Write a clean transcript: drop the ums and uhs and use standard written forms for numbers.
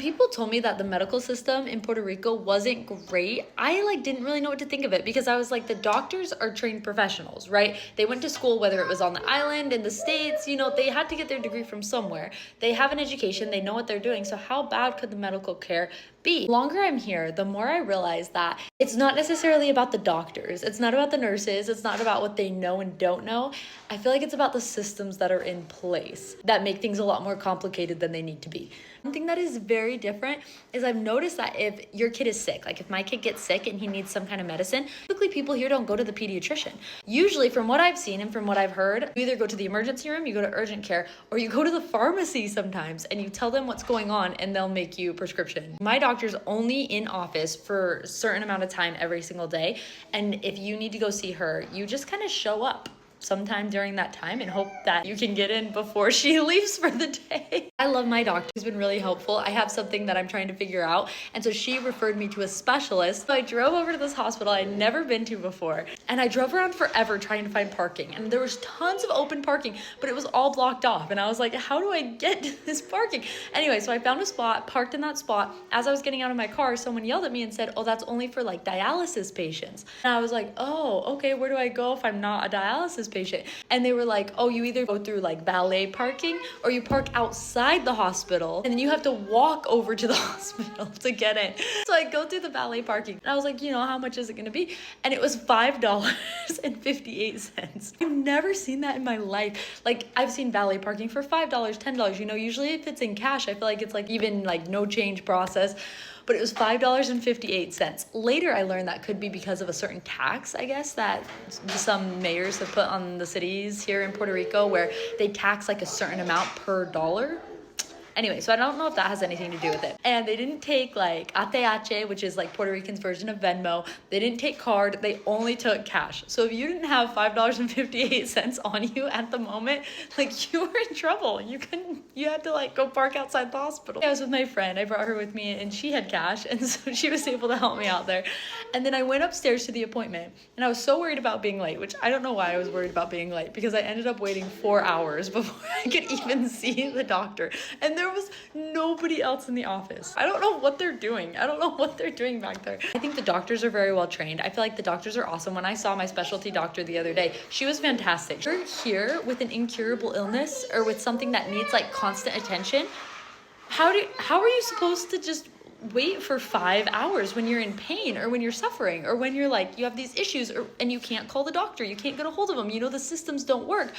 people told me that the medical system in Puerto Rico wasn't great, I didn't really know what to think of it because I was like, the doctors are trained professionals, right? They went to school, whether it was on the island, in the States, they had to get their degree from somewhere. They have an education, they know what they're doing. So how bad could the medical care be? The longer I'm here, the more I realize that it's not necessarily about the doctors. It's not about the nurses. It's not about what they know and don't know. I feel like it's about the systems that are in place that make things a lot more complicated than they need to be. One thing that is very different is I've noticed that if your kid is sick, like if my kid gets sick and he needs some kind of medicine, typically people here don't go to the pediatrician. Usually, from what I've seen and from what I've heard, you either go to the emergency room, you go to urgent care, or you go to the pharmacy sometimes and you tell them what's going on and they'll make you a prescription. My doctor's only in office for a certain amount of time every single day. And if you need to go see her, you just kind of show up sometime during that time and hope that you can get in before she leaves for the day. I love my doctor. She's been really helpful. I have something that I'm trying to figure out. And so she referred me to a specialist. So I drove over to this hospital I'd never been to before. And I drove around forever trying to find parking. And there was tons of open parking, but it was all blocked off. And I was like, how do I get to this parking? Anyway, so I found a spot, parked in that spot. As I was getting out of my car, someone yelled at me and said, oh, that's only for dialysis patients. And I was like, oh, okay, where do I go if I'm not a dialysis patient? And they were like, oh, you either go through valet parking or you park outside the hospital and then you have to walk over to the hospital to get in. So I go through the valet parking and I was like, how much is it gonna be? And it was $5.58. I've never seen that in my life. I've seen valet parking for $5, $10. Usually if it's in cash, I feel like it's even no change process. But it was $5.58. Later, I learned that could be because of a certain tax, I guess, that some mayors have put on the cities here in Puerto Rico where they tax a certain amount per dollar. Anyway, so I don't know if that has anything to do with it. And they didn't take ATH, which is Puerto Rican's version of Venmo. They didn't take card. They only took cash. So if you didn't have $5.58 on you at the moment, you were in trouble. You had to go park outside the hospital. I was with my friend. I brought her with me and she had cash. And so she was able to help me out there. And then I went upstairs to the appointment and I was so worried about being late, which I don't know why I was worried about being late because I ended up waiting 4 hours before I could even see the doctor. And there was nobody else in the office. I don't know what they're doing. I don't know what they're doing back there. I think the doctors are very well trained. I feel like the doctors are awesome. When I saw my specialty doctor the other day, she was fantastic. You're here with an incurable illness or with something that needs constant attention. How are you supposed to just wait for 5 hours when you're in pain or when you're suffering or when you're you have these issues and you can't call the doctor, you can't get a hold of them, the systems don't work?